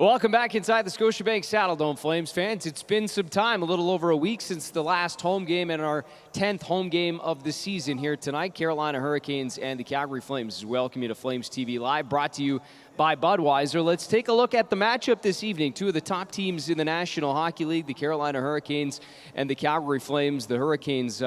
Welcome back inside the Scotiabank Saddledome, Flames fans. It's been some time, a little over a week since the last home game and our 10th home game of the season here tonight. Carolina Hurricanes and the Calgary Flames welcome you to Flames TV Live, brought to you by Budweiser. Let's take a look at the matchup this evening. Two of the top teams in the National Hockey League, the Carolina Hurricanes and the Calgary Flames. The Hurricanes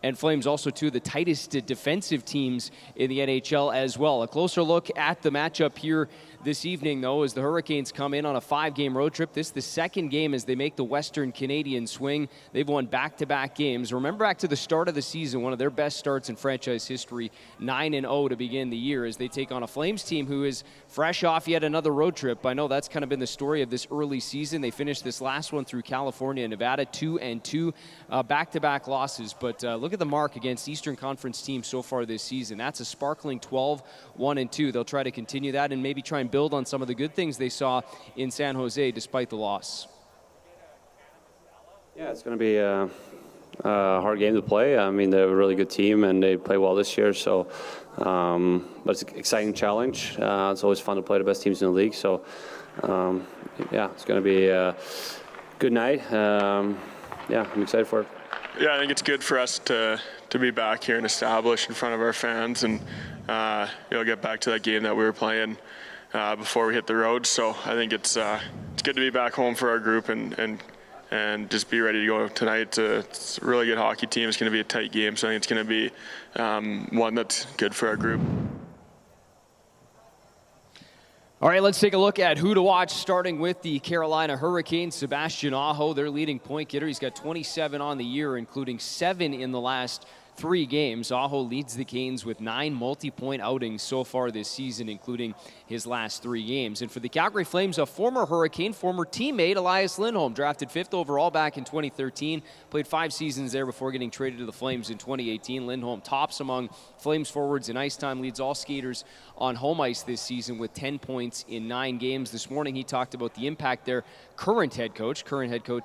and Flames also two of the tightest defensive teams in the NHL as well. A closer look at the matchup here this evening, though, as the Hurricanes come in on a 5-game road trip. This is the second game as they make the Western Canadian swing. They've won back-to-back games. Remember back to the start of the season, one of their best starts in franchise history, 9-0 to begin the year as they take on a Flames team who is fresh off yet another road trip. I know that's kind of been the story of this early season. They finished this last one through California and Nevada, 2-2, back-to-back losses. But look at the mark against Eastern Conference teams so far this season. That's a sparkling 12-1-2. They'll try to continue that and maybe try and build on some of the good things they saw in San Jose despite the loss. Yeah, it's going to be a hard game to play. I mean, they're a really good team and they play well this year. So, but it's an exciting challenge. It's always fun to play the best teams in the league. So, yeah, it's going to be a good night. Yeah, I'm excited for it. Yeah, I think it's good for us to be back here and establish in front of our fans and get back to that game that we were playing before we hit the road. So I think it's good to be back home for our group and just be ready to go tonight. It's a really good hockey team. It's going to be a tight game, so I think it's going to be one that's good for our group. All right, let's take a look at who to watch, starting with the Carolina Hurricanes. Sebastian Aho, their leading point getter. He's got 27 on the year, including 7 in the last 3 games. Aho leads the Canes with 9 multi-point outings so far this season, including his last 3 games. And for the Calgary Flames, a former Hurricane, former teammate, Elias Lindholm, drafted 5th overall back in 2013, played 5 seasons there before getting traded to the Flames in 2018. Lindholm tops among Flames forwards in ice time, leads all skaters on home ice this season with 10 points in 9 games. This morning he talked about the impact their current head coach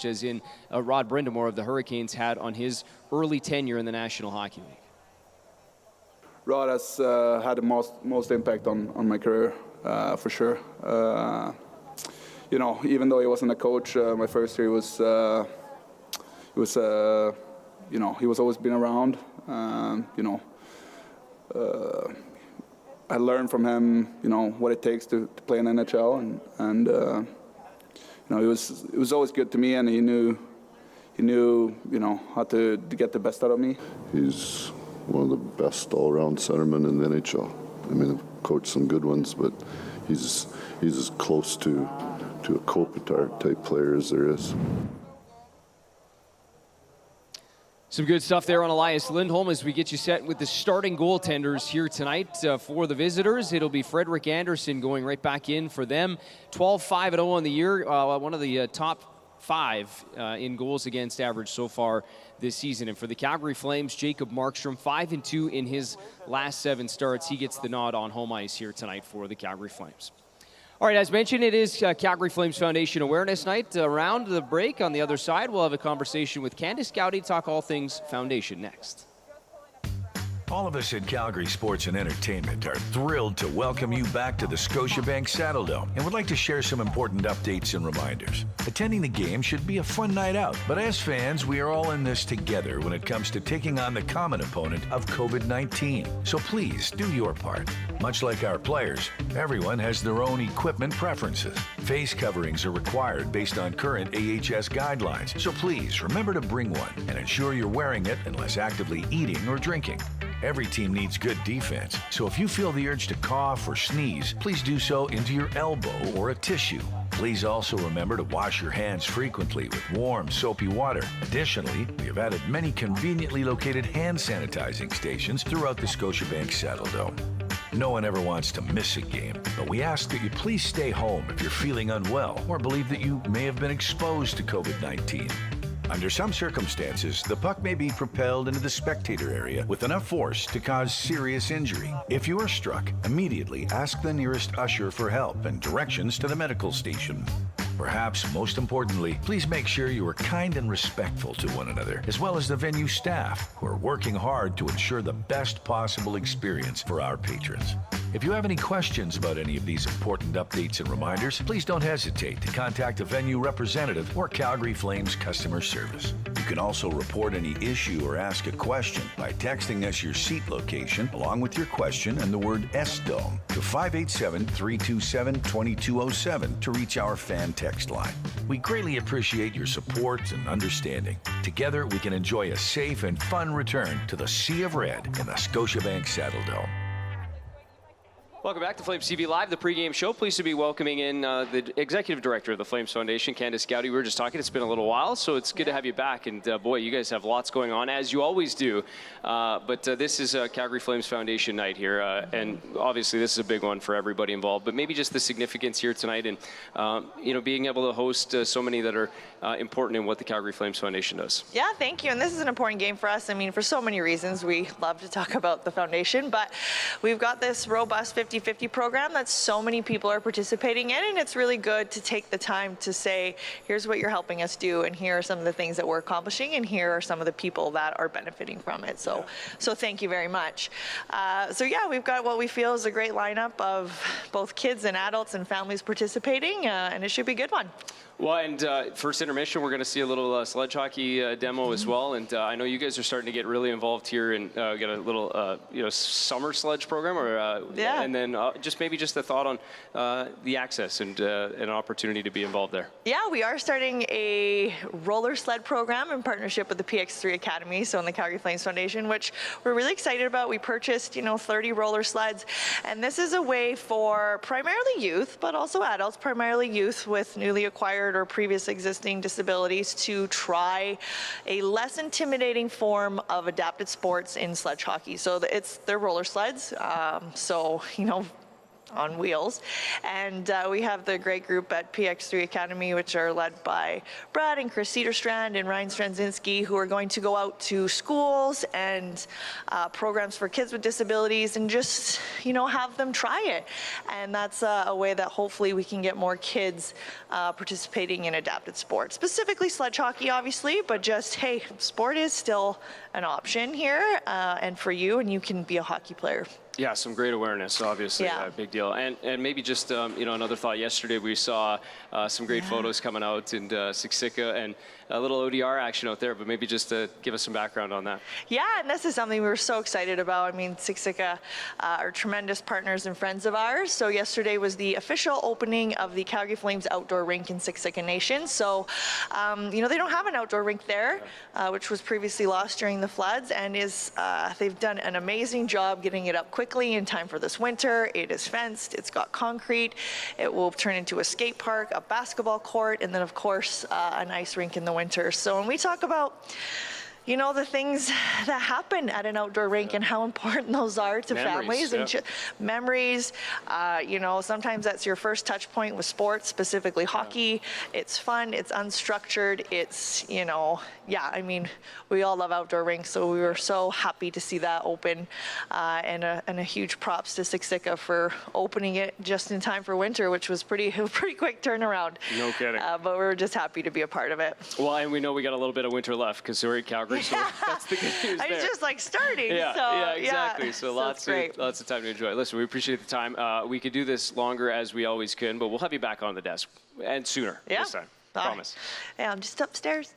as in Rod Brindamore of the Hurricanes, had on his early tenure in the National Hockey League. Rod has had the most impact on my career, for sure. Even though he wasn't a coach, my first year he was always been around. I learned from him, what it takes to play in NHL, and it was always good to me, and he knew, how to get the best out of me. He's one of the best all-around centermen in the NHL. I mean, I've coached some good ones, but he's as close to a Kopitar type player as there is. Some good stuff there on Elias Lindholm as we get you set with the starting goaltenders here tonight. For the visitors, it'll be Frederik Andersen going right back in for them. 12-5-0 on the year, one of the top 5 in goals against average so far this season. And for the Calgary Flames, Jacob Markstrom, 5-2 in his last 7 starts. He gets the nod on home ice here tonight for the Calgary Flames. All right, as mentioned, it is Calgary Flames Foundation Awareness Night. Around the break, on the other side, we'll have a conversation with Candice Gowdy to talk all things Foundation next. All of us at Calgary Sports and Entertainment are thrilled to welcome you back to the Scotiabank Saddledome and would like to share some important updates and reminders. Attending the game should be a fun night out, but as fans, we are all in this together when it comes to taking on the common opponent of COVID-19. So please do your part. Much like our players, everyone has their own equipment preferences. Face coverings are required based on current AHS guidelines, so please remember to bring one and ensure you're wearing it unless actively eating or drinking. Every team needs good defense, so if you feel the urge to cough or sneeze, please do so into your elbow or a tissue. Please also remember to wash your hands frequently with warm, soapy water. Additionally, we have added many conveniently located hand sanitizing stations throughout the Scotiabank Saddledome. No one ever wants to miss a game, but we ask that you please stay home if you're feeling unwell or believe that you may have been exposed to COVID-19. Under some circumstances, the puck may be propelled into the spectator area with enough force to cause serious injury. If you are struck, immediately ask the nearest usher for help and directions to the medical station. Perhaps most importantly, please make sure you are kind and respectful to one another, as well as the venue staff, who are working hard to ensure the best possible experience for our patrons. If you have any questions about any of these important updates and reminders, please don't hesitate to contact a venue representative or Calgary Flames customer service. You can also report any issue or ask a question by texting us your seat location along with your question and the word SDOME to 587-327-2207 to reach our fan text line. We greatly appreciate your support and understanding. Together, we can enjoy a safe and fun return to the Sea of Red in the Scotiabank Saddledome. Welcome back to Flames TV Live, the pregame show. Pleased to be welcoming in the executive director of the Flames Foundation, Candice Gowdy. We were just talking, it's been a little while, so it's good to have you back. And boy, you guys have lots going on, as you always do. But this is Calgary Flames Foundation night here. And obviously, this is a big one for everybody involved. But maybe just the significance here tonight and, being able to host so many that are important in what the Calgary Flames Foundation does. Yeah, thank you. And this is an important game for us. I mean, for so many reasons, we love to talk about the foundation. But we've got this robust 50-50 program that so many people are participating in, and it's really good to take the time to say, here's what you're helping us do, and here are some of the things that we're accomplishing, and here are some of the people that are benefiting from it. So thank you very much. We've got what we feel is a great lineup of both kids and adults and families participating, and it should be a good one. Well, and first intermission, we're going to see a little sledge hockey demo as well. And I know you guys are starting to get really involved here and get a little, summer sledge program, or and then just a thought on the access and an opportunity to be involved there. Yeah, we are starting a roller sled program in partnership with the PX3 Academy, so in the Calgary Flames Foundation, which we're really excited about. We purchased, 30 roller sleds, and this is a way for primarily youth, but also adults, primarily youth with newly acquired or previous existing disabilities, to try a less intimidating form of adapted sports in sledge hockey. So they're roller sleds, on wheels. And we have the great group at PX3 Academy, which are led by Brad and Chris Cedarstrand and Ryan Strandzinski, who are going to go out to schools and programs for kids with disabilities and just, have them try it. And that's a way that hopefully we can get more kids participating in adapted sports, specifically sledge hockey, obviously, but just, hey, sport is still an option here and for you, and you can be a hockey player. Yeah, some great awareness, obviously, big deal. And maybe just, another thought. Yesterday we saw some great photos coming out in Siksika and a little ODR action out there, but maybe just to give us some background on that. Yeah, and this is something we were so excited about. I mean, Siksika are tremendous partners and friends of ours. So yesterday was the official opening of the Calgary Flames outdoor rink in Siksika Nation. So, they don't have an outdoor rink there, which was previously lost during the floods, and they've done an amazing job getting it up quickly in time for this winter. It is fenced, it's got concrete, it will turn into a skate park, a basketball court, and then of course an ice rink in the winter. So when we talk about the things that happen at an outdoor rink and how important those are to families and memories. Sometimes that's your first touch point with sports, specifically hockey. It's fun, it's unstructured, it's, we all love outdoor rinks, so we were so happy to see that open. And a huge props to Siksika for opening it just in time for winter, which was pretty quick turnaround. No kidding. But we were just happy to be a part of it. Well, and we know we got a little bit of winter left because we're in Calgary. So that's the good news there. It's just starting. Exactly. So lots of time to enjoy. Listen, we appreciate the time. We could do this longer as we always can, but we'll have you back on the desk and sooner this time. Promise. Yeah, I'm just upstairs.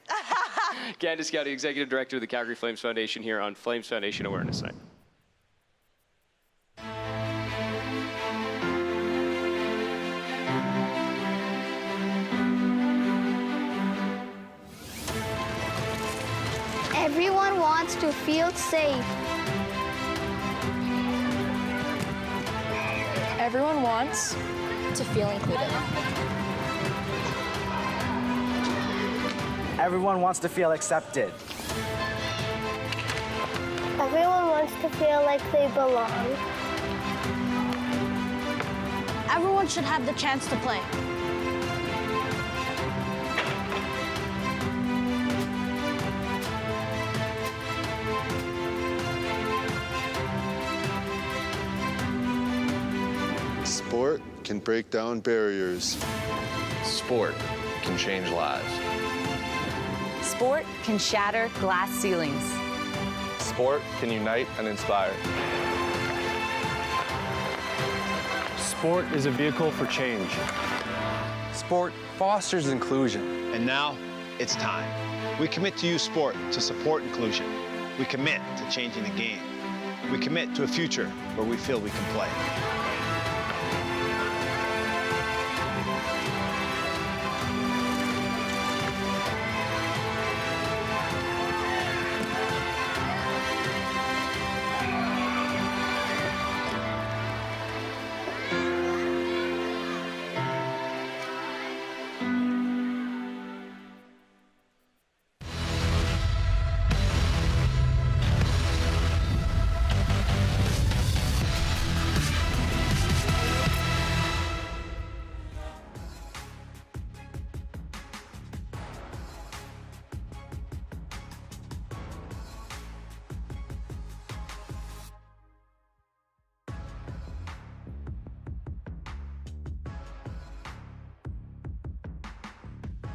Candice Gowdy, Executive Director of the Calgary Flames Foundation, here on Flames Foundation Awareness Night. Everyone wants to feel safe. Everyone wants to feel included. Everyone wants to feel accepted. Everyone wants to feel like they belong. Everyone should have the chance to play. Sport can break down barriers. Sport can change lives. Sport can shatter glass ceilings. Sport can unite and inspire. Sport is a vehicle for change. Sport fosters inclusion. And now, it's time. We commit to use sport to support inclusion. We commit to changing the game. We commit to a future where we feel we can play.